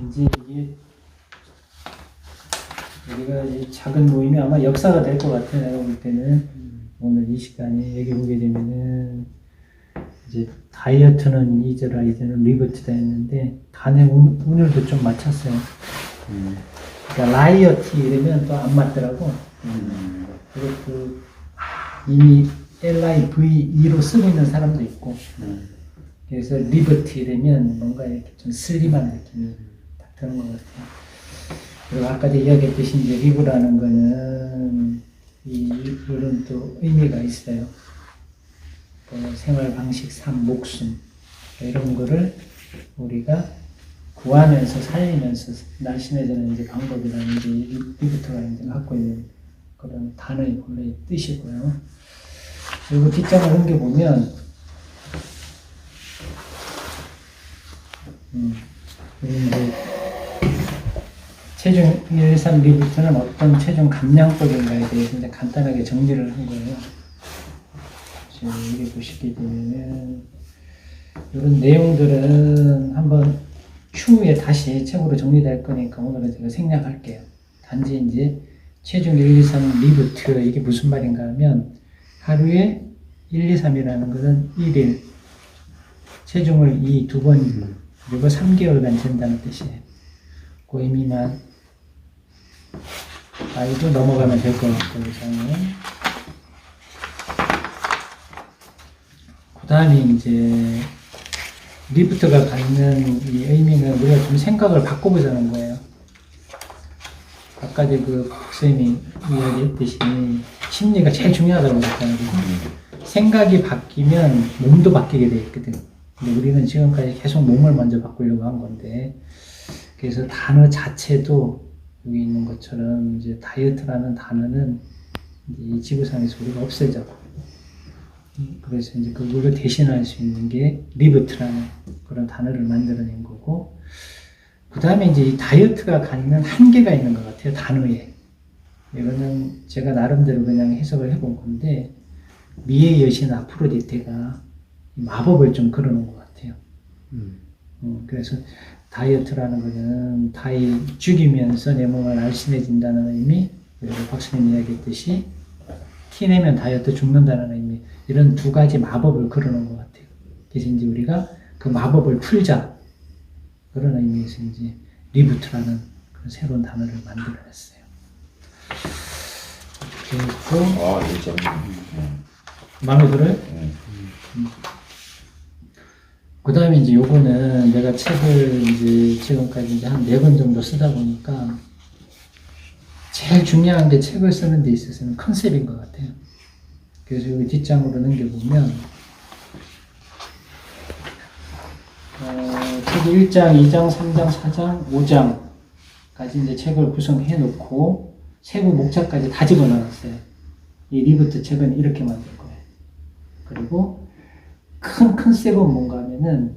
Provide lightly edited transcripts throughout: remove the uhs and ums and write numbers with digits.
이제 이게 우리가 이제 작은 모임이 아마 역사가 될 것 같아요. 내가 볼 때는 오늘 이 시간에 여기 보게 되면은 이제 다이어트는 잊어라, 이제는 리버트다 했는데 단의 운율도 좀 맞췄어요. 그러니까 라이어티 이러면 또 안 맞더라고. 그리고 그 이미 LIVE로 쓰고 있는 사람도 있고. 그래서 리버티 이러면 뭔가 이렇게 좀 슬림한 느낌이 딱 드는 것 같아요. 그리고 아까도 이야기했듯이 이제 리브라는 거는 이런 또 의미가 있어요. 생활 방식, 삶, 목숨 이런 거를 우리가 구하면서 살리면서 날씬해지는 이제 방법이라는 게 리부터가 이제 갖고 있는 그런 단어의 본래 뜻이고요. 그리고 뒷장을 넘겨보면 이제 체중 1, 2, 3 리부터는 어떤 체중 감량법인가에 대해서 이제 간단하게 정리를 한 거예요. 지금 여기 보시게 되면은 이런 내용들은 한번 추후에 다시 책으로 정리될 거니까 오늘은 제가 생략할게요. 단지 이제 체중 1, 2, 3 리부트 이게 무슨 말인가 하면 하루에 1, 2, 3이라는 것은 1일 체중을 2번 그리고 3개월간 잰다는 뜻이에요. 그 의미만 알고 넘어가면 될 것 같고요. 그 다음에 이제 리부트가 갖는 이 의미는 우리가 좀 생각을 바꿔보자는 거예요. 아까 그 박사님이 이야기했듯이 심리가 제일 중요하다고 그랬잖아요. 생각이 바뀌면 몸도 바뀌게 돼 있거든. 근데 우리는 지금까지 계속 몸을 먼저 바꾸려고 한 건데, 그래서 단어 자체도 여기 있는 것처럼 이제 다이어트라는 단어는 이제 이 지구상에서 우리가 없애자고. 그래서 이제 그걸 대신할 수 있는 게 리버트라는 그런 단어를 만들어낸 거고, 그 다음에 이제 이 다이어트가 갖는 한계가 있는 것 같아요, 단어에. 이거는 제가 나름대로 그냥 해석을 해본 건데, 미의 여신 아프로디테가 마법을 좀 걸어놓은 것 같아요. 그래서 다이어트라는 거는 죽이면서 내 몸을 날씬해진다는 의미, 그리고 박사님 이야기했듯이 티 내면 다이어트 죽는다는 의미, 이런 두 가지 마법을 걸어놓은 것 같아요. 그래서 이제 우리가 그 마법을 풀자, 그런 의미에서 이제 리부트라는 그런 새로운 단어를 만들어냈어요. 그리고 마음에 들어요? 그 다음에 이제 요거는 내가 책을 이제 지금까지 이제 한 4권 정도 쓰다 보니까 제일 중요한 게 책을 쓰는 데 있어서는 컨셉인 것 같아요. 그래서 여기 뒷장으로 넘겨보면 책 1장, 2장, 3장, 4장, 5장까지 이제 책을 구성해 놓고 세부 목차까지 다 집어넣었어요. 이 리부트 책은 이렇게 만들 거예요. 그리고 큰 컨셉은 뭔가 하면은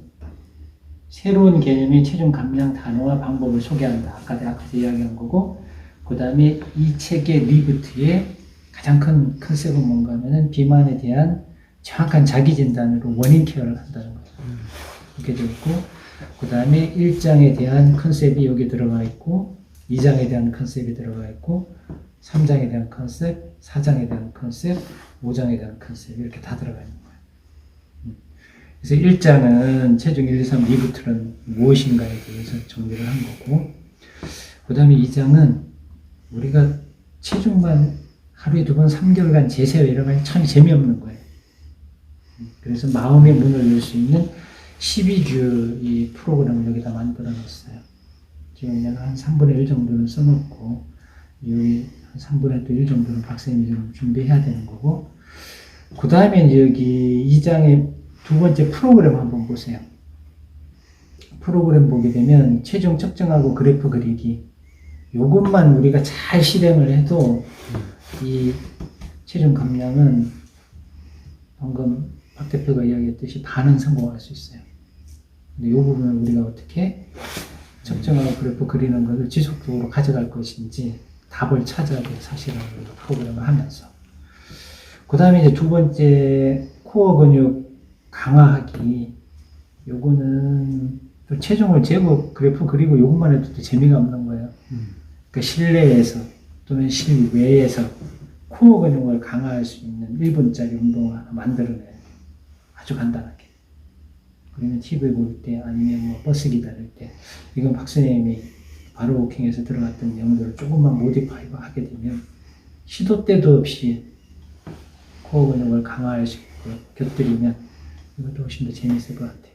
새로운 개념의 체중 감량 단어와 방법을 소개한다. 아까 이야기한 거고, 그 다음에 이 책의 리부트의 가장 큰 컨셉은 뭔가 하면은 비만에 대한 정확한 자기 진단으로 원인 케어를 한다는 거죠. 이렇게 되어 있고, 그 다음에 1장에 대한 컨셉이 여기 들어가 있고, 2장에 대한 컨셉이 들어가 있고, 3장에 대한 컨셉, 4장에 대한 컨셉, 5장에 대한 컨셉 이렇게 다 들어가 있는 거예요. 그래서 1장은 체중 1, 2, 3 리부트는 무엇인가에 대해서 정리를 한 거고, 그 다음에 2장은 우리가 체중만 하루에 2번 3개월간 재세요 이러면 참 재미없는 거예요. 그래서 마음의 문을 열 수 있는 12주 이 프로그램을 여기다 만들어 놨어요. 지금 내가 한 3분의 1 정도는 써놓고, 여기 한 3분의 1 정도는 박사님이 좀 준비해야 되는 거고, 그 다음에 여기 2장의 두 번째 프로그램 한번 보세요. 프로그램 보게 되면 체중 측정하고 그래프 그리기. 요것만 우리가 잘 실행을 해도 이 체중 감량은 방금 박 대표가 이야기했듯이 반은 성공할 수 있어요. 근데 이 부분을 우리가 어떻게 측정하고 그래프 그리는 것을 지속적으로 가져갈 것인지 답을 찾아야 돼요. 사실은 프로그램을 하면서. 그 다음에 이제 두 번째 코어 근육 강화하기. 요거는 또 체중을 재고 그래프 그리고 요것만 해도 또 재미가 없는 거예요. 그러니까 실내에서 또는 실외에서 코어 근육을 강화할 수 있는 1분짜리 운동을 하나 만들어내요. 아주 간단하게. 그러면 TV 볼 때 아니면 뭐 버스 기다릴 때 이건 박사님이 바로워킹에서 들어갔던 내용들을 조금만 모디파이브 하게 되면 시도 때도 없이 코어 근육을 강화할 수 있고 곁들이면 이것도 훨씬 더 재밌을 것 같아요.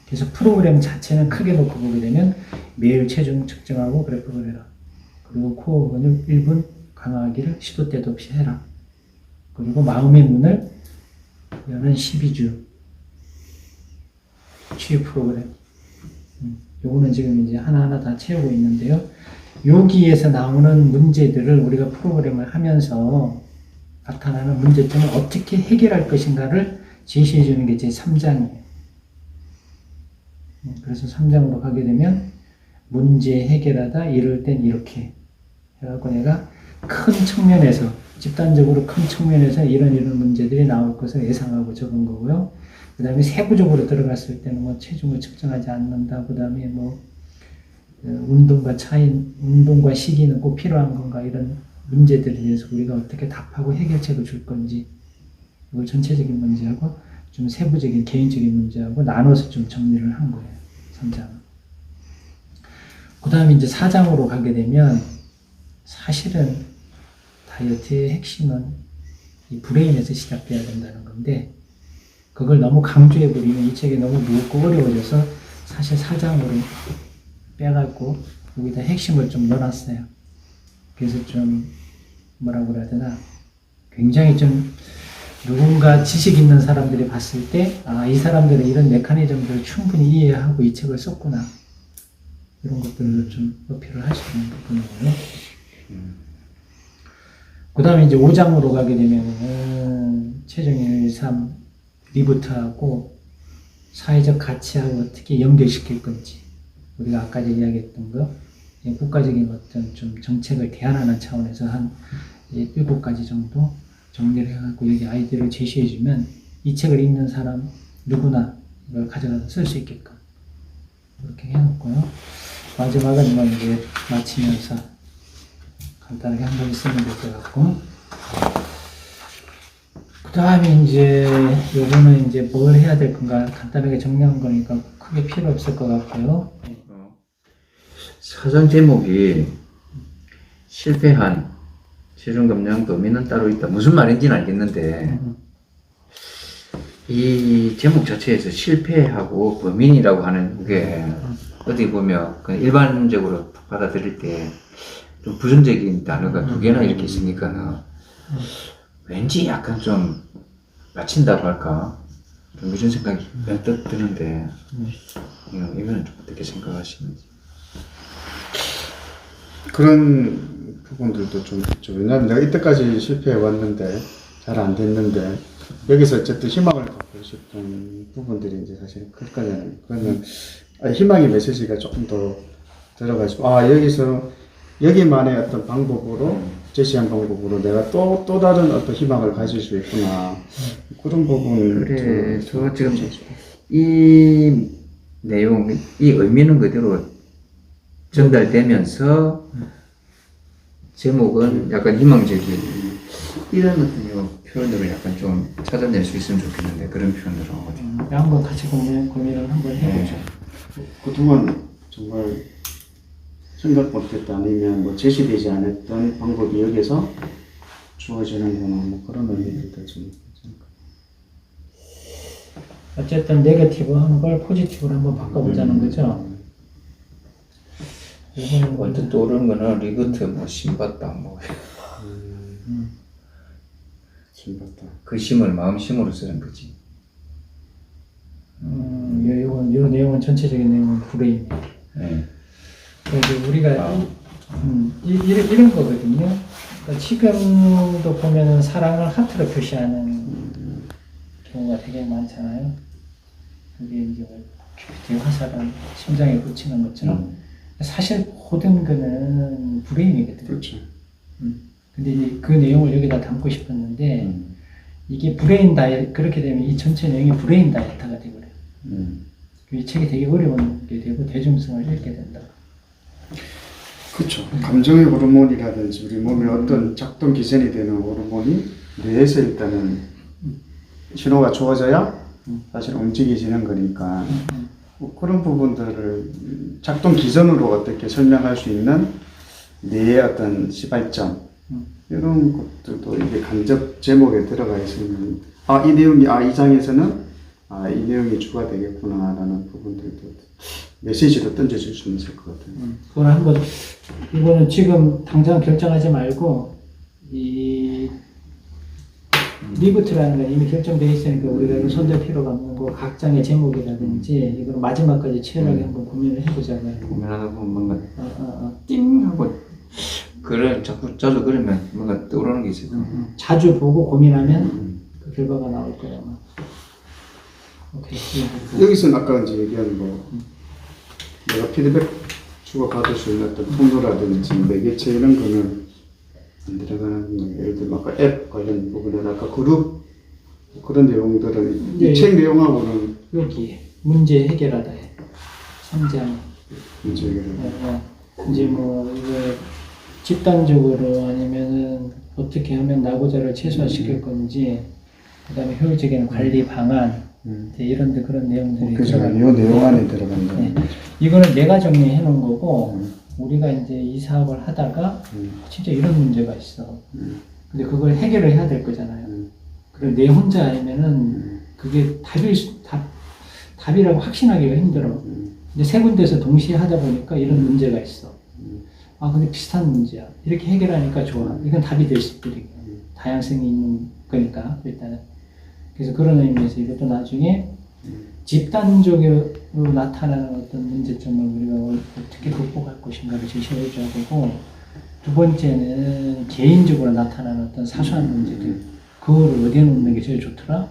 그래서 프로그램 자체는 크게 놓고 보게 되면 매일 체중 측정하고 그래프를 해라. 그리고 코어 근육 1분 강화하기를 시도 때도 없이 해라. 그리고 마음의 문을 여는 12주 치유 프로그램. 요거는 지금 이제 하나하나 다 채우고 있는데요. 여기에서 나오는 문제들을 우리가 프로그램을 하면서 나타나는 문제점을 어떻게 해결할 것인가를 제시해 주는 게 제 3장이에요. 그래서 3장으로 가게 되면 문제 해결하다 이럴 땐 이렇게 해갖고 내가 큰 측면에서 집단적으로 큰 측면에서 이런 문제들이 나올 것을 예상하고 적은 거고요. 그 다음에 세부적으로 들어갔을 때는 뭐 체중을 측정하지 않는다. 그 다음에 뭐 운동과 시기는 꼭 필요한 건가 이런 문제들에 대해서 우리가 어떻게 답하고 해결책을 줄 건지 이걸 전체적인 문제하고 좀 세부적인 개인적인 문제하고 나눠서 좀 정리를 한 거예요. 3장. 그 다음에 이제 4장으로 가게 되면 사실은 다이어트의 핵심은 이 브레인에서 시작돼야 된다는 건데 그걸 너무 강조해버리면 이 책이 너무 무겁고 어려워져서 사실 4장으로 빼갖고 여기다 핵심을 좀 넣어놨어요. 그래서 좀 뭐라고 그래야 되나 굉장히 좀 누군가 지식 있는 사람들이 봤을 때 아, 이 사람들은 이런 메커니즘들을 충분히 이해하고 이 책을 썼구나. 이런 것들을 좀 어필을 할 수 있는 부분이고요. 그 다음에 이제 5장으로 가게 되면은 체중 1, 3 리부트하고 사회적 가치하고 어떻게 연결시킬 건지 우리가 아까 이야기했던 거 국가적인 어떤 좀 정책을 대안하는 차원에서 한 7가지 정도 정리를 해갖고 여기 아이디어를 제시해주면 이 책을 읽는 사람 누구나 이걸 가져가서 쓸 수 있게끔 이렇게 해놓고요. 마지막은 뭐 이제 마치면서 간단하게 한 번 쓰면 될 것 같고 그 다음에 이제 요거는 이제 뭘 해야 될 건가 간단하게 정리한 거니까 크게 필요 없을 것 같고요. 사전 제목이 실패한 체중 감량 범인은 따로 있다. 무슨 말인지는 알겠는데 이 제목 자체에서 실패하고 범인이라고 하는 게 어디 보면 그냥 일반적으로 받아들일 때 좀 부정적인 단어가 2개나 이렇게 있으니까 왠지 약간 좀 맞힌다고 할까 좀 이런 생각이 번뜩 드는데 이거는 좀 어떻게 생각하시는지. 그런 부분들도 좀 있죠. 왜냐하면 내가 이때까지 실패해 왔는데 잘 안 됐는데 여기서 어쨌든 희망을 갖고 싶은 부분들이 이제 사실 클 거잖아요. 그러면 희망의 메시지가 조금 더 들어가지고 여기서 여기만의 어떤 방법으로 제시한 방법으로 내가 또 다른 어떤 희망을 가질 수 있구나 그런 부분을 그래, 저 지금 이 내용, 이 의미는 그대로 전달되면서 제목은 약간 희망적인 이런 어떤 표현으로 약간 좀 찾아낼 수 있으면 좋겠는데 그런 표현으로 어디? 한번 같이 고민을 한번 해보죠. 그동안 정말 생각 못했다 아니면 뭐 제시되지 않았던 방법이 여기서 주어지는구나 뭐 그런 의미들도 좀 있지. 어쨌든 네거티브 하는 걸 포지티브로 한번 바꿔보자는 거죠. 이거는 언뜻 떠오르는 거는 리부트, 뭐 심봤다, 뭐 신봤다. 그 심을 마음심으로 쓰는 거지. 요 내용은 전체적인 내용은 브레인이에요. 네. 그래서 우리가 이런 거거든요. 그러니까 지금도 보면은 사랑을 하트로 표시하는 경우가 되게 많잖아요. 그게 이제 큐피트의 화살은 심장에 꽂히는 것처럼 사실 모든 거는 브레인이거든요. 그렇죠. 근데 이제 그 내용을 여기다 담고 싶었는데 이게 브레인 다이어트 그렇게 되면 이 전체 내용이 브레인 다이어트가 되거든요. 이 책이 되게 어려운게 되고 대중성을 잃게 된다. 그렇죠. 감정의 호르몬이라든지 우리 몸에 어떤 작동 기전이 되는 호르몬이 뇌에서 일단은 신호가 주어져야 사실 움직이지는 거니까 뭐 그런 부분들을 작동 기전으로 어떻게 설명할 수 있는 뇌의 어떤 시발점 이런 것들도 이게 간접 제목에 들어가 있으면 이 내용이 이 장에서는 이 내용이 주가 되겠구나라는 부분들도 메시지로 던져줄 수 있을 것 같아요. 그걸 한번 이거는 지금 당장 결정하지 말고 이 리부트라는 건 이미 결정되어 있으니까 우리가 이거 손댈 필요가 없는 거 각 장의 제목이라든지 이걸 마지막까지 치열하게 한번 고민을 해보자고요. 고민하다 보면 뭔가 띵 하고 그래 자주 그러면 뭔가 떠오르는 게 있어요. 자주 보고 고민하면 그 결과가 나올 거예요. 아마. 오케이. 여기서는 아까 이제 얘기한 내가 피드백 주고받을 수 있는 어떤 통로라든지 매개체 이런 거는 안 들어가는 거예요. 예를 들면 아까 앱 관련 부분은 아까 그룹 그런 내용들은 이 책 내용하고는 여기 문제 해결하다 해. 3장. 문제 해결을 이제 뭐 이거 집단적으로 아니면은 어떻게 하면 낙오자를 최소화시킬 건지, 그다음에 효율적인 관리 방안, 이제 이런 데 그런 내용들이 그죠. 이 내용 안에 들어간다. 네. 이거는 내가 정리해 놓은 거고 우리가 이제 이 사업을 하다가 진짜 이런 문제가 있어. 근데 그걸 해결을 해야 될 거잖아요. 그걸 내 혼자 하면은 그게 답이라고 확신하기가 힘들어. 근데 세 군데서 동시에 하다 보니까 이런 문제가 있어. 근데 비슷한 문제야. 이렇게 해결하니까 좋아. 이건 답이 될 수 있거든요. 다양성이 있는 거니까, 일단은. 그래서 그런 의미에서 이것도 나중에 집단적으로 나타나는 어떤 문제점을 우리가 어떻게 극복할 것인가를 제시해 줘야 되고, 두 번째는 개인적으로 나타나는 어떤 사소한 문제들, 그거를 어디에 놓는 게 제일 좋더라?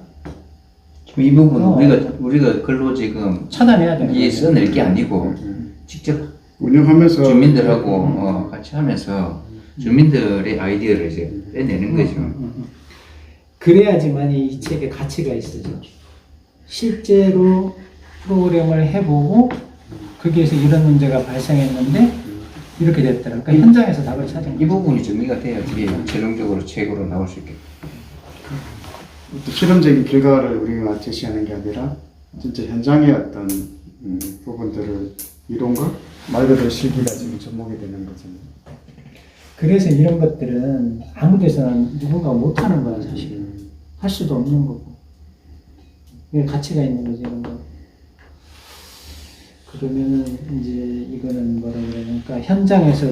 지금 이 부분 우리가 글로 지금 차단해야 되는 이게 거예요. 써낼 게 아니고 직접 운영하면서 주민들하고 같이 하면서 주민들의 아이디어를 이제 빼내는 거죠. 그래야지만 이 책에 가치가 있어져. 실제로 프로그램을 해보고 거기에서 이런 문제가 발생했는데 이렇게 됐더라. 그러니까 현장에서 답을 찾은 이 거예요. 부분이 정리가 돼야지 최종적으로 책으로 나올 수 있게. 실험적인 결과를 우리가 제시하는 게 아니라 진짜 현장의 어떤 부분들을 이론과 말 그대로 실기가 지금 접목이 되는 거잖아요. 그래서 이런 것들은 아무 데서나 누군가 못하는 거야, 사실. 할 수도 없는 거고. 이게 가치가 있는 거지, 이런 거. 그러면은 이제 이거는 뭐라 그러니까 현장에서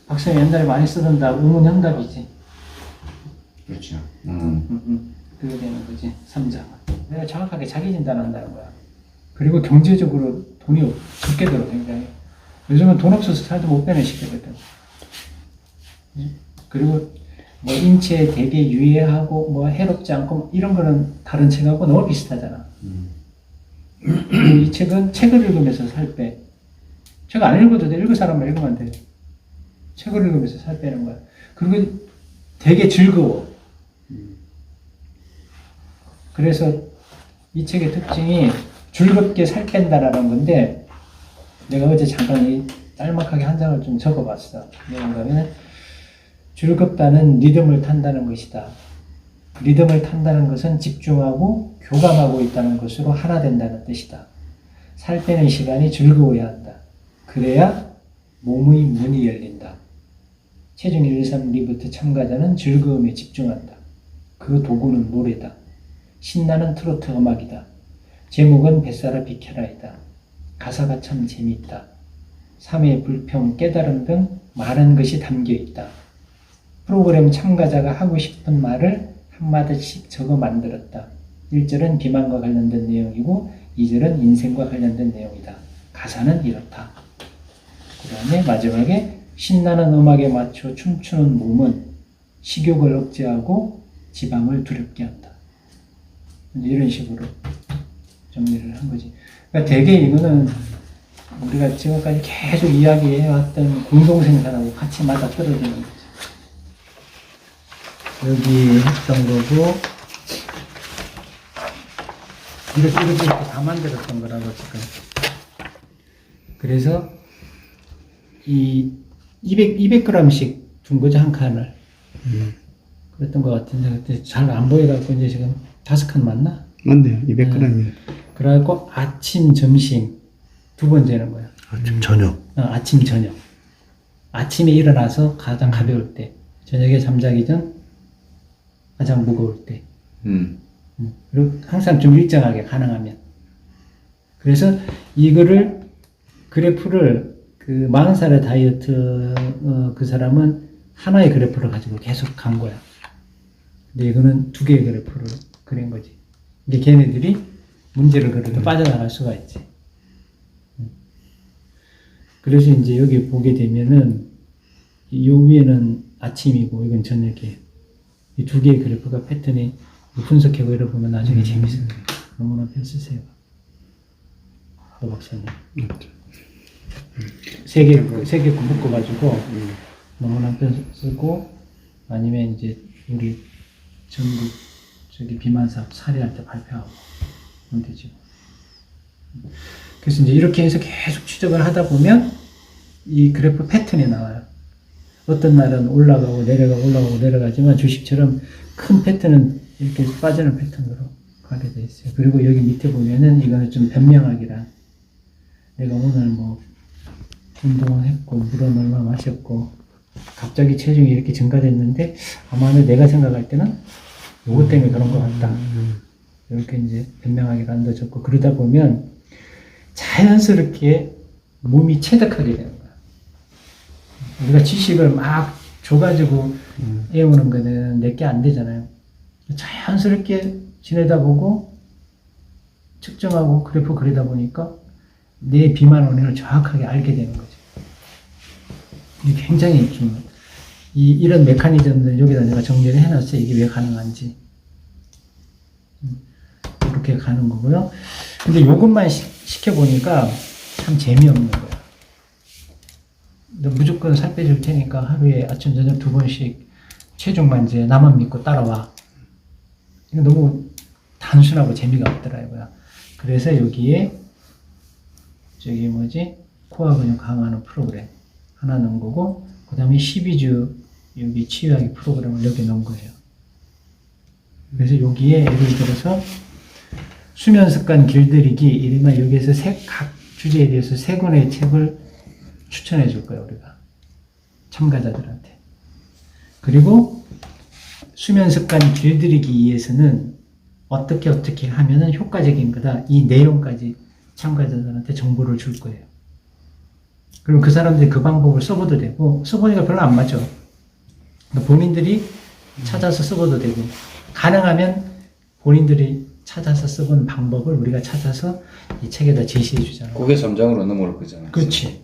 박사님 옛날에 많이 쓰던 답 우문형답이지. 그렇죠. 그게 되는 거지, 3장은. 내가 정확하게 자기 진단한다는 거야. 그리고 경제적으로 돈이 적게 들어, 굉장히. 요즘은 돈 없어서 살도 못 빼는 시대거든. 그리고 뭐 인체에 되게 유해하고 뭐 해롭지 않고 이런 거는 다른 책하고 너무 비슷하잖아. 이 책은 책을 읽으면서 살 빼. 책 안 읽어도 돼. 읽을 사람만 읽으면 돼. 책을 읽으면서 살 빼는 거야. 그리고 되게 즐거워. 그래서 이 책의 특징이 즐겁게 살 뺀다라는 건데, 내가 어제 잠깐 이 짤막하게 한 장을 좀 적어봤어. 뭐냐면 즐겁다는 리듬을 탄다는 것이다. 리듬을 탄다는 것은 집중하고 교감하고 있다는 것으로 하나 된다는 뜻이다. 살 빼는 시간이 즐거워야 한다. 그래야 몸의 문이 열린다. 체중 1, 2, 3 리부트 참가자는 즐거움에 집중한다. 그 도구는 노래다. 신나는 트로트 음악이다. 제목은 뱃살아 비켜라이다. 가사가 참 재미있다. 삶의 불평, 깨달음 등 많은 것이 담겨 있다. 프로그램 참가자가 하고 싶은 말을 한마디씩 적어 만들었다. 1절은 비만과 관련된 내용이고 2절은 인생과 관련된 내용이다. 가사는 이렇다. 그 다음에 마지막에 신나는 음악에 맞춰 춤추는 몸은 식욕을 억제하고 지방을 두렵게 한다. 이런 식으로 정리를 한 거지. 그러니까 되게 이거는 우리가 지금까지 계속 이야기해왔던 공동생산하고 같이 맞아 떨어지는 거지. 여기 했던 거고, 이렇게 다 만들었던 거라고 지금. 그래서 이 200g씩 준 거죠, 한 칸을. 그랬던 것 같은데 그때 잘 안 보여갖고 이제 지금 5칸 맞나? 맞네요. 200g이요. 그래갖고 아침, 점심 두 번 재는 거야. 아침 저녁. 아침, 저녁. 아침에 일어나서 가장 가벼울 때, 저녁에 잠자기 전 가장 무거울 때. 그리고 항상 좀 일정하게 가능하면. 그래서 이거를 그래프를 그 40살의 다이어트 그 사람은 하나의 그래프를 가지고 계속 간 거야. 근데 이거는 두 개의 그래프를 그린 거지. 이게 걔네들이 문제를 그려도 빠져나갈 수가 있지. 그래서 이제 여기 보게 되면은 요 위에는 아침이고 이건 저녁이에요. 이 두 개의 그래프가 패턴이 분석해 보면 나중에 재밌어요. 너무나 편 쓰세요. 박 박사님. 세 개 묶어가지고 너무나 편 쓰고 아니면 이제 우리 전국 저기 비만사 사례할 때 발표하고 하면 되죠. 그래서 이제 이렇게 해서 계속 추적을 하다 보면 이 그래프 패턴이 나와요. 어떤 날은 올라가고 내려가지만 주식처럼 큰 패턴은 이렇게 빠지는 패턴으로 가게 돼 있어요. 그리고 여기 밑에 보면은 이거는 좀 변명하기란 내가 오늘 뭐 운동을 했고 물은 얼마 마셨고 갑자기 체중이 이렇게 증가됐는데 아마 내가 생각할 때는 요것 때문에 그런 것 같다. 이렇게 이제 변명하기를 앉아졌고 그러다 보면 자연스럽게 몸이 체득하게 되는 거야. 우리가 지식을 막 줘가지고 애우는 거는 내게 안 되잖아요. 자연스럽게 지내다 보고 측정하고 그래프 그리다 보니까 내 비만 원인을 정확하게 알게 되는 거죠. 이게 굉장히 좀 이런 메커니즘들 여기다 내가 정리를 해놨어요. 이게 왜 가능한지. 이렇게 가는 거고요. 근데 요것만 시켜보니까 참 재미없는 거야. 너 무조건 살 빼줄 테니까 하루에 아침, 저녁 2번씩 체중만 이제 나만 믿고 따라와. 이거 너무 단순하고 재미가 없더라고요. 그래서 여기에 저기 뭐지? 코어 근육 강화하는 프로그램 하나 넣은 거고, 그 다음에 12주 여기 치유하기 프로그램을 여기 넣은 거예요. 그래서 여기에 예를 들어서 수면 습관 길들이기 이러면 여기에서 각 주제에 대해서 3권의 책을 추천해 줄 거예요, 우리가. 참가자들한테. 그리고 수면 습관 길들이기 위해서는 어떻게 하면은 효과적인 거다. 이 내용까지 참가자들한테 정보를 줄 거예요. 그리고 그 사람들이 그 방법을 써봐도 되고, 써보니까 별로 안 맞죠. 그러니까 본인들이 찾아서 써봐도 되고, 가능하면 본인들이 찾아서 써본 방법을 우리가 찾아서 이 책에다 제시해 주잖아요. 그게 3장으로 넘어올 거잖아. 그렇지.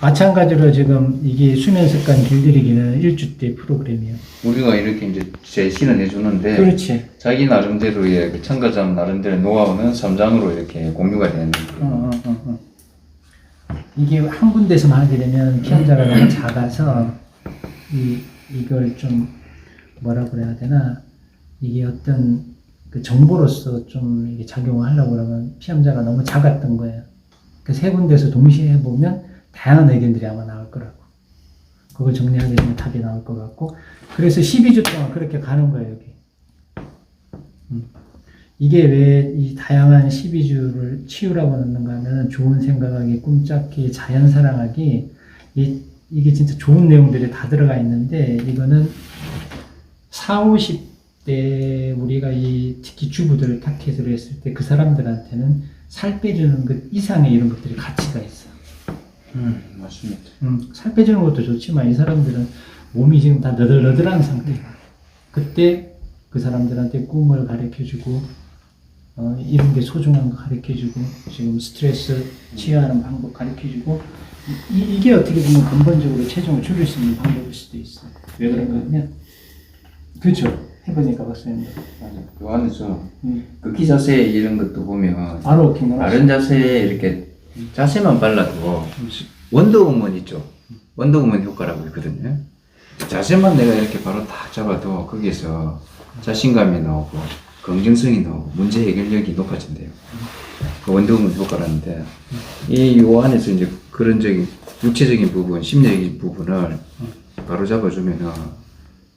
마찬가지로 지금 이게 수면 습관 길들이기는 1주때 프로그램이에요. 우리가 이렇게 이제 제시는 해주는데 그렇지. 자기 나름대로의 그 참가자 나름대로의 노하우는 3장으로 이렇게 공유가 되는 거예요. 이게 한 군데서만 하게 되면 피험자가 너무 작아서 이걸 좀 뭐라 그래야 되나, 이게 어떤 그 정보로서 좀 이게 작용을 하려고 그러면 피험자가 너무 작았던 거예요. 그 3군데서 동시에 해보면 다양한 의견들이 아마 나올 거라고. 그걸 정리하게 되면 답이 나올 것 같고, 그래서 12주 동안 그렇게 가는 거예요, 여기. 이게 왜 이 다양한 12주를 치유라고 넣는가 하면 좋은 생각하기, 꿈짝기, 자연 사랑하기, 이게 진짜 좋은 내용들이 다 들어가 있는데, 이거는 40, 50대 우리가 특히 주부들을 타겟으로 했을 때 그 사람들한테는 살 빼주는 것 이상의 이런 것들이 가치가 있어. 맞습니다. 살 빼주는 것도 좋지만 이 사람들은 몸이 지금 다 너덜너덜한 상태야. 그때 그 사람들한테 꿈을 가르쳐주고, 이런 게 소중한 거 가르쳐주고, 지금 스트레스 치유하는 방법 가르쳐주고, 이게 어떻게 보면 근본적으로 체중을 줄일 수 있는 방법일 수도 있어. 왜 그런가 하면, 그렇죠. 해보니까 박사님. 맞아. 그 안에서 긋기 자세 이런 것도 보면 바로 킹 다른 자세에 이렇게 자세만 발라도 원더우먼 있죠. 원더우먼 효과라고 있거든요. 자세만 내가 이렇게 바로 딱 잡아도 거기에서 자신감이 나오고 긍정성이 나오고 문제 해결력이 높아진대요. 그 원동력 효과라는데 요 안에서 이제 그런 적인 육체적인 부분, 심리적인 부분을 바로 잡아주면은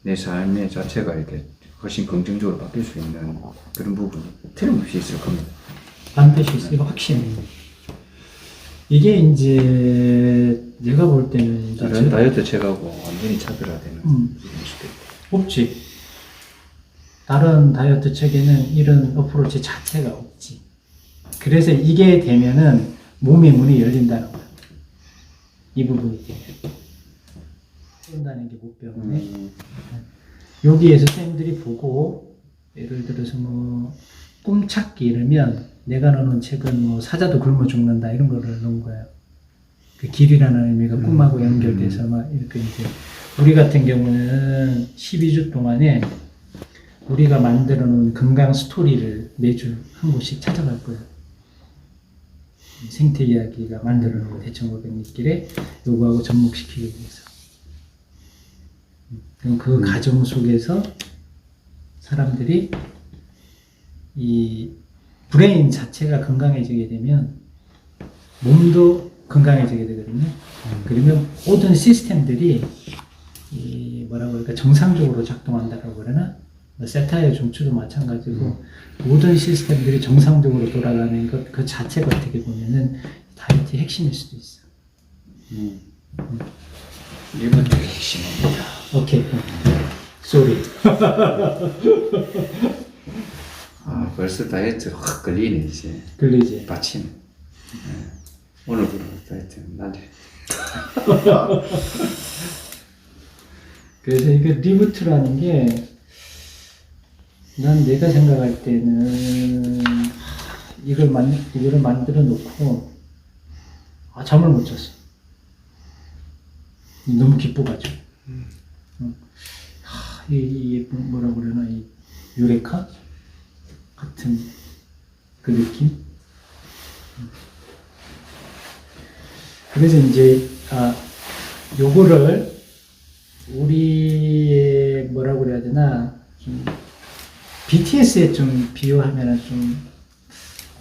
내 삶의 자체가 이렇게 훨씬 긍정적으로 바뀔 수 있는 그런 부분이 틀림없이 있을 겁니다. 반드시 있어. 이거 확신입니다. 이게 이제 내가 볼 때는 이제 다른 다이어트 책하고 완전히 차별화되는 부분일 수도 있고. 없지. 다른 다이어트 책에는 이런 어프로치 자체가 없지. 그래서 이게 되면은 몸의 문이 열린다는 거야. 이 부분이 되면. 배운다는 게 못 배우네. 여기에서 쌤들이 보고, 예를 들어서 뭐, 꿈찾기 이러면 내가 넣는 책은 뭐, 사자도 굶어 죽는다 이런 거를 넣은 거예요. 그 길이라는 의미가 꿈하고 연결돼서 막 이렇게 이제, 우리 같은 경우는 12주 동안에 우리가 만들어 놓은 건강 스토리를 매주 한 곳씩 찾아갈 거예요. 생태 이야기가 만들어 놓은 대천고백잎길에 요거하고 접목시키기 위해서. 그럼 그 과정 속에서 사람들이 이 브레인 자체가 건강해지게 되면 몸도 건강해지게 되거든요. 그러면 모든 시스템들이 이 뭐라고 그럴까 정상적으로 작동한다라고 그러나 뭐 세타의 중추도 마찬가지고 모든 시스템들이 정상적으로 돌아가는 것 그 자체가 어떻게 보면은 다이어트의 핵심일 수도 있어. 이분들이 핵심입니다. 오케이. 쏘리. 아, 벌써 다이어트 확 걸리네, 이제. 걸리지. 받침. 오늘부로 다이어트 난리. 그래서 이게 리부트라는 게 난 내가 생각할 때는 이거를 만들어 놓고 잠을 못 잤어. 너무 기뻐가지고. 이 뭐라고 그러나 이 유레카 같은 그 느낌. 그래서 이제 요거를 우리의 뭐라고 그래야 되나 좀 BTS에 좀 비유하면은 좀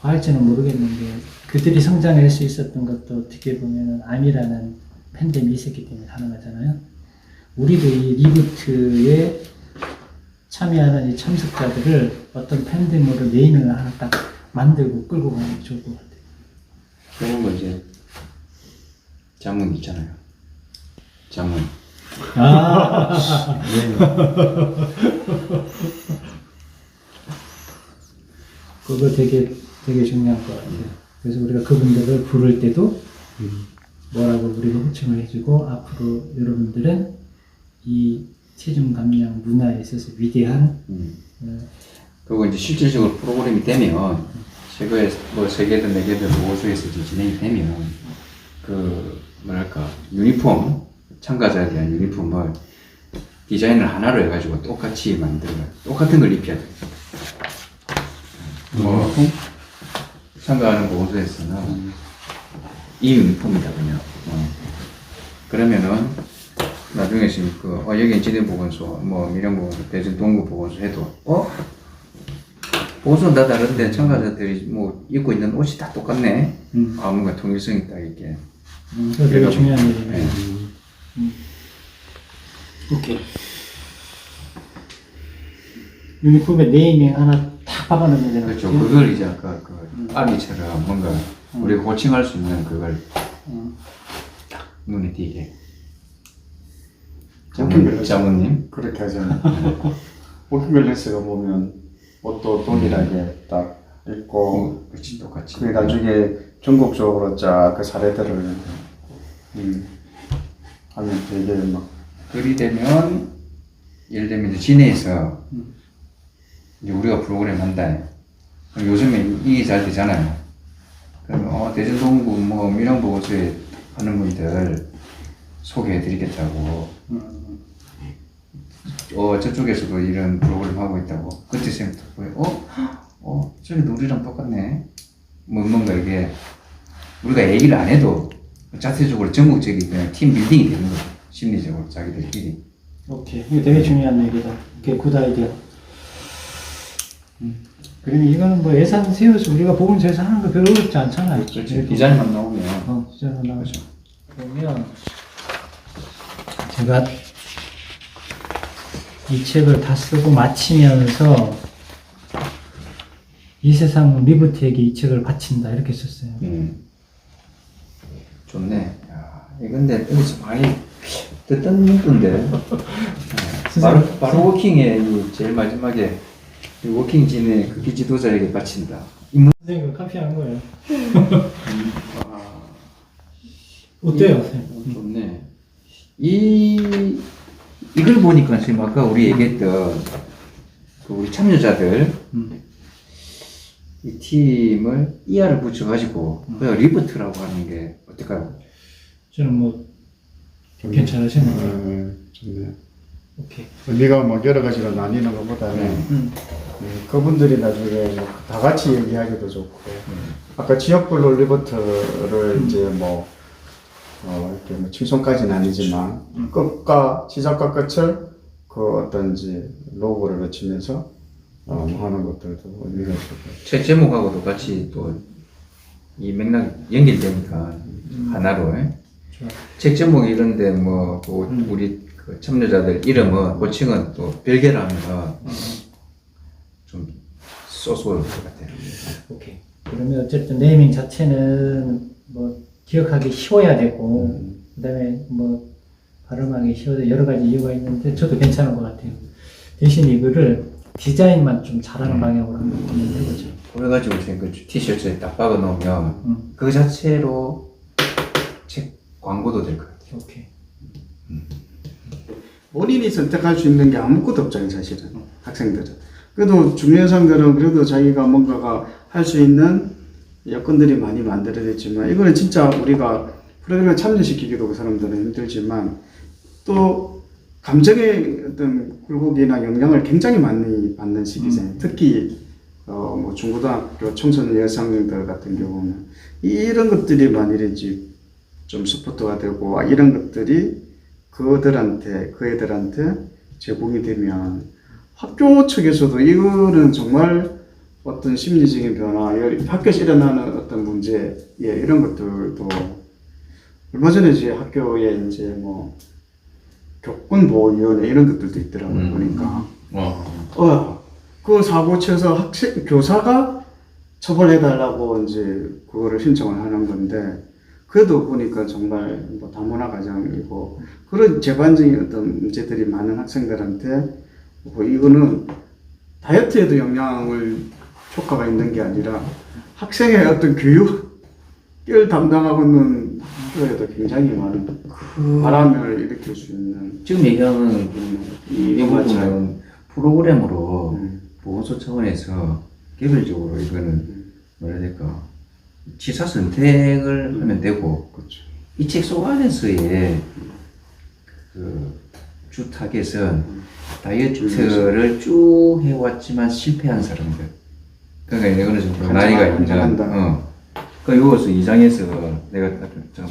과할지는 모르겠는데 그들이 성장할 수 있었던 것도 어떻게 보면은 암이라는 팬데믹이 있었기 때문에 가능하잖아요. 우리도 이 리부트에 참여하는 이 참석자들을 어떤 팬데믹으로 네임을 하나 딱 만들고 끌고 가는 게 좋을 것 같아요. 그런 거 이제 자문 있잖아요. 자문. 그거 되게 중요한 것 같아요. 그래서 우리가 그분들을 부를 때도 뭐라고 우리가 호칭을 해주고 앞으로 여러분들은 이 체중 감량 문화에 있어서 위대한 그리고 이제 실질적으로 프로그램이 되면 세계에 뭐 세계든 네 개든 보고소에서 진행이 되면 그 뭐랄까 유니폼 참가자에 대한 유니폼을 디자인을 하나로 해가지고 똑같이 만들어 똑같은 걸 입혀야 돼. 뭐 참가하는 보고소에서는 이 유니폼이다 그냥. 그러면은 나중에 지금 여기 진해 보건소, 뭐 밀양 보건소, 대전 동구 보건소 해도 보건소는 다 다른데 참가자들이 뭐 입고 있는 옷이 다 똑같네. 뭔가 통일성이 딱 있게. 그거 되게 중요한 얘기예요. 네. 오케이. 유니폼에 네이밍 하나 딱 박아놓으면 되는 그렇죠. 거지? 그걸 이제 아까 그 아기처럼 뭔가 우리가 호칭할 수 있는 그걸 딱 눈에 띄게. 자문님. 그렇게 하잖아요. 워킹밸런스가 보면 옷도 동일하게 딱 입고 그렇지 똑같이. 그 나중에 전국적으로 쫙 그 사례들을 하면 되게 막 그리 되면 예를 들면 이제 진해에서 이제 우리가 프로그램 한다. 그럼 요즘에 이게 잘 되잖아요. 그러면 대전 동구 뭐 밀양 보고소에 하는 분들 소개해드리겠다고. 저쪽에서도 이런 프로그램 하고 있다고. 그때 쌤도 보여. 저기도 우리랑 똑같네. 뭔가 이게 우리가 얘기를 안 해도 자체적으로 전국적인 그냥 팀 빌딩이 되는 거죠. 심리적으로 자기들끼리. 오케이. 이게 되게 중요한 얘기다. 이게 굿 아이디어. 그리고 이거는 뭐 예산 세워서 우리가 보건소에서 하는 거 별로 어렵지 않잖아요. 그렇죠. 이렇게 디자인만 나오면. 디자인만 나오죠. 그러면 제가 이 책을 다 쓰고 마치면서 이세상 리부트에게 이 책을 바친다 이렇게 썼어요. 좋네. 야, 근데 여기서 많이 듣던 건데. 바로 워킹의 이 제일 마지막에 이 워킹 진의 그 기지도자에게 바친다. 선생님 이거 카피한 거예요. 어때요? 좋네. 이걸 보니까 지금 아까 우리 얘기했던 그 우리 참여자들 이 팀을 ER을 붙여가지고 그냥 리부트라고 하는 게 어떨까요? 저는 뭐 괜찮으시나요? 좋네요. 오케이. 의미가 뭐 여러 가지로 나뉘는 것보다는 그분들이 나중에 뭐다 같이 얘기하기도 좋고 아까 지역별로 리버트를 이제 뭐 이렇게 뭐 칭송까지는 아니지만 끝과 시작과 끝을 그 어떤 이제 로고를 넣치면서 뭐 하는 것들도 의미가 있고 책 제목하고도 같이 또 이 맥락 연결되니까 하나로 책 제목이 이런데 뭐 우리 그 참여자들 이름은 호칭은 또 별개라면 좀 쏘쏘할 것 같아요. 오케이. 그러면 어쨌든 네이밍 자체는 뭐 기억하기 쉬워야 되고 그다음에 뭐 발음하기 쉬워도 여러 가지 이유가 있는데 저도 괜찮은 것 같아요. 대신 이거를 디자인만 좀 잘하는 방향으로 한번 해보죠. 그래가지고 그 티셔츠에 딱 박아 놓으면 그 자체로 책 광고도 될 것 같아요. 오케이. 본인이 선택할 수 있는 게 아무것도 없잖아요, 사실은. 학생들은. 그래도 중요상들은 그래도 자기가 뭔가가 할 수 있는 여건들이 많이 만들어졌지만, 이거는 진짜 우리가 프로그램에 참여시키기도 그 사람들은 힘들지만, 또 감정의 어떤 굴곡이나 영향을 굉장히 많이 받는 시기잖아요. 특히, 뭐 중고등학교 청소년 여성들 같은 경우는 이런 것들이 만일인지 좀 서포트가 되고, 이런 것들이 그 애들한테 제공이 되면 학교 측에서도 이거는 정말 어떤 심리적인 변화, 학교에서 일어나는 어떤 문제, 이런 것들도 얼마 전에 이제 학교에 이제 뭐 교권보호위원회 이런 것들도 있더라고요. 보니까. 그 사고 쳐서 교사가 처벌해달라고 이제 그거를 신청을 하는 건데, 그래도 보니까 정말 뭐 다문화 가정이고 그런 재반적인 어떤 문제들이 많은 학생들한테 뭐 이거는 다이어트에도 효과가 있는 게 아니라 학생의 어떤 교육을 담당하고 있는 학교에도 굉장히 많은 바람을 일으킬 수 있는 지금 얘기하는 이 부분은 프로그램으로 보건소 차원에서 개별적으로 이거는 뭐라 해야 될까 지사 선택을 하면 되고 그렇죠. 이 책 속 안에서의 그 주 타겟은 다이어트를 쭉 해왔지만 실패한 사람들. 그러니까 이거는 좀 나이가 있는. 그러니까 이것을 2장에서 내가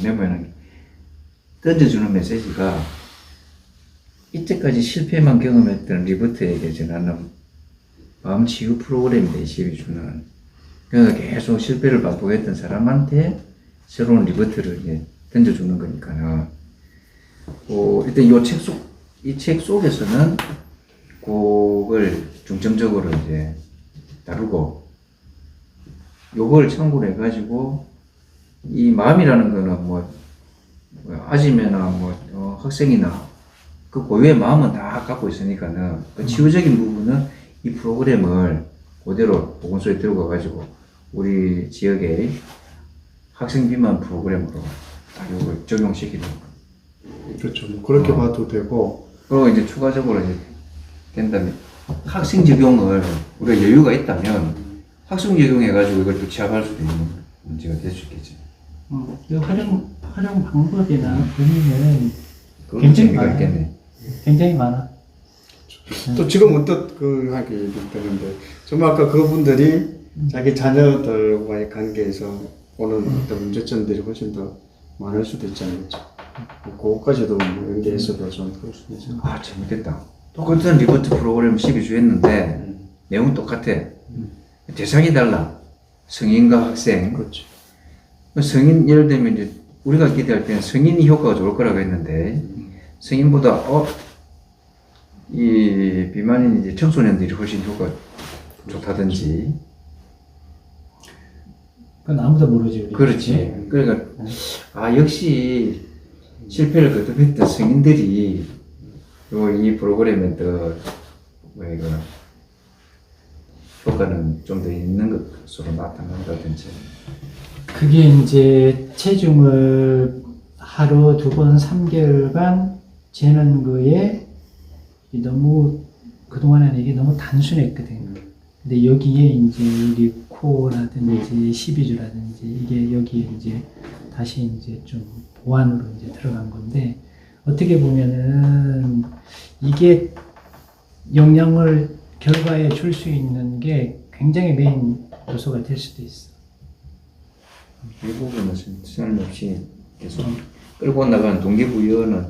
메모해놓은 던져주는 메시지가 이때까지 실패만 경험했던 리부트에게 전하는 마음 치유 프로그램인데 22주는. 그러니까 계속 실패를 반복했던 사람한테 새로운 리부트를 이제 던져주는 거니까는. 일단 이 책 속에서는 그걸 중점적으로 이제 다루고, 요걸 참고로 해가지고, 이 마음이라는 거는 아지매나 학생이나 그 고유의 마음은 다 갖고 있으니까는 그 치유적인 부분은 이 프로그램을 그대로 보건소에 들고 가가지고 우리 지역의 학생 비만 프로그램으로 딱 이걸 적용시키는 거. 그렇죠. 뭐 그렇게 봐도 되고. 그리고 이제 추가적으로 이제 된다면 학생 적용을 우리가 여유가 있다면 학생 적용해가지고 이걸 또 취합할 수도 있는 문제가 될 수 있겠지. 그 활용 방법이나 의미는 그건 굉장히 재미가 많아요. 있겠네. 굉장히 많아. 또 지금 하게 되는데, 정말 아까 그분들이 자기 자녀들과의 관계에서 오는 어떤 문제점들이 훨씬 더 많을 수도 있잖아요. 그것까지도 연계해서도 좀 그럴 수도 있죠. 재밌겠다. 똑같은 리버트 프로그램 12주 했는데 내용은 똑같아. 대상이 달라. 성인과 학생. 그렇죠. 성인, 예를 들면 이제 우리가 기대할 때는 성인이 효과가 좋을 거라고 했는데, 성인보다, 이 비만인 이제 청소년들이 훨씬 효과가 좋다든지. 그건 아무도 모르지. 우리. 그렇지. 그러니까, 역시 실패를 거듭했던 성인들이 이 프로그램에 더, 효과는 좀 더 있는 것으로 나타난다든지. 그게 이제 체중을 하루 2번 3개월간 재는 거에 너무 그동안에는 이게 너무 단순했거든. 근데 여기에 이제 우리 코어라든지 12주라든지 이게 여기에 이제 다시 이제 좀 보완으로 이제 들어간 건데, 어떻게 보면은 이게 영향을 결과에 줄 수 있는 게 굉장히 메인 요소가 될 수도 있어. 이 부분은 시간 없이 계속 끌고 나가는 동기부여는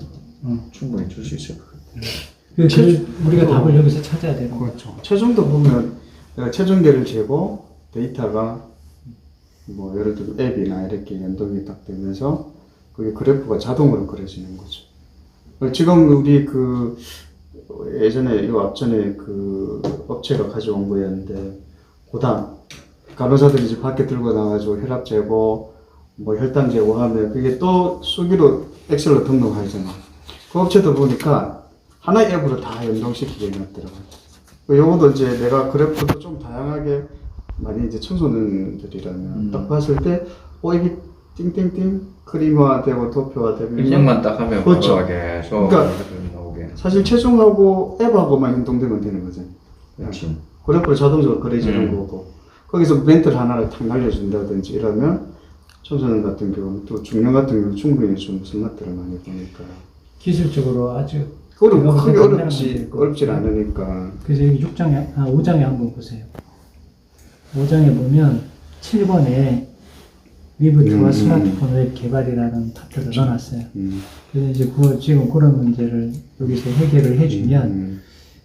충분히 줄 수 있을 것 같아요. 우리가 답을 여기서 찾아야 되는 거죠. 그렇죠. 체중도 보면 내가 체중계를 재고 데이터가 뭐 예를 들어 앱이나 이렇게 연동이 딱 되면서 그게 그래프가 자동으로 그려지는 거죠. 지금 우리 그 예전에 요 앞전에 그 업체가 가져온 거였는데, 고당 간호사들이 이제 밖에 들고 나가지고 혈압 재고 뭐 혈당 재고하면 그게 또 수기로 엑셀로 등록하잖아. 그 업체도 보니까 하나의 앱으로 다 연동시키게 해놨더라고요. 요것도 이제 내가 그래프도 좀 다양하게 많이 이제 청소년들이라면 딱 봤을 때 이게 띵띵띵 크림화되고 도표화되고 입력만 딱 하면 그렇죠. 바로 계속 그러니까 나오게. 사실 체중하고 앱하고만 연동되면 되는 거죠. 그렇지. 그래프를 자동적으로 그려지는 거고, 거기서 멘트를 하나를 탁 날려준다든지 이러면 청소년 같은 경우는, 또 중년 같은 경우는 충분히 좀 스마트를 많이 보니까 기술적으로 아주 크게 어렵진 않으니까. 그래서 여기 5장에 한번 보세요. 5장에 보면 7번에 리부트와 스마트폰 웹 개발이라는 파트를 넣어놨어요. 그래서 이제 지금 그런 문제를 여기서 해결을 해주면,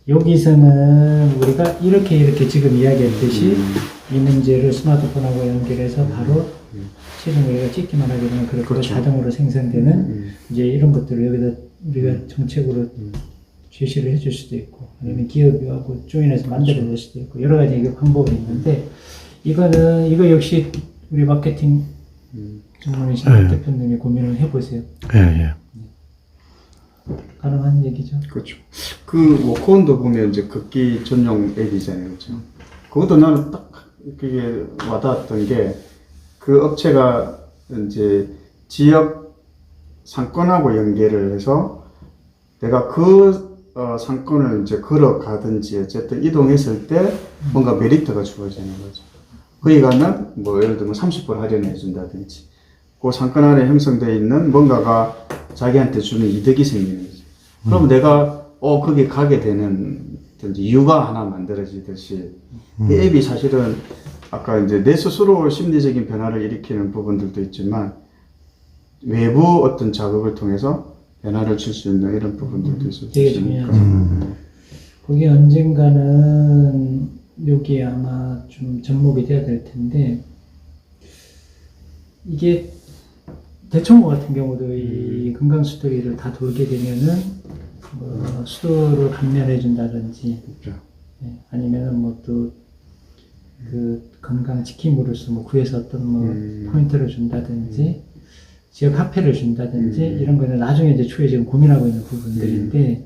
여기서는 우리가 이렇게 지금 이야기했듯이 이 문제를 스마트폰하고 연결해서 바로 체중을 우리가 찍기만 하게 되면 그렇게 그렇죠. 자동으로 생성되는 이제 이런 것들을 여기다 우리가 정책으로 제시를 해줄 수도 있고, 아니면 기업하고 조인해서 만들어낼 수도 있고, 여러 가지 이게 방법이 있는데, 이거 역시 우리 마케팅 전문이신 대표님이 고민을 해보세요. 예. 가능한 얘기죠. 그렇죠. 그 워크온도 보면 이제 걷기 전용 앱이잖아요, 그렇죠. 그것도 나는 딱 그게 와닿았던 게, 그 업체가 이제 지역 상권하고 연계를 해서 내가 그 상권을 이제 걸어가든지 어쨌든 이동했을 때 뭔가 메리트가 주어지는 거죠. 거기 가면 뭐 예를 들면 30% 할인해 준다든지, 그 상권 안에 형성되어 있는 뭔가가 자기한테 주는 이득이 생기는 거죠. 그럼 내가 거기 가게 되는 이유가 하나 만들어지듯이, 이 앱이 사실은 아까 이제 내 스스로 심리적인 변화를 일으키는 부분들도 있지만 외부 어떤 자극을 통해서 변화를 줄 수 있는 이런 부분들도 있을 수 되게 있으니까. 중요하죠. 그게 언젠가는 여기에 아마 좀 접목이 돼야 될 텐데, 이게 대청호 같은 경우도 이 건강 스토리를 다 돌게 되면은 뭐 수도를 감면해 준다든지, 그렇죠. 아니면은 뭐 또 그 건강 지킴으로써 뭐 구에서 어떤 뭐 포인트를 준다든지, 지역 화폐를 준다든지 이런 거는 나중에 이제 추후에 지금 고민하고 있는 부분들인데,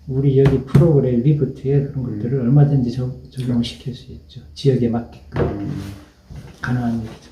우리 여기 프로그램 리부트에 그런 것들을 얼마든지 적용시킬 수 있죠. 지역에 맞게끔. 가능한 얘기죠.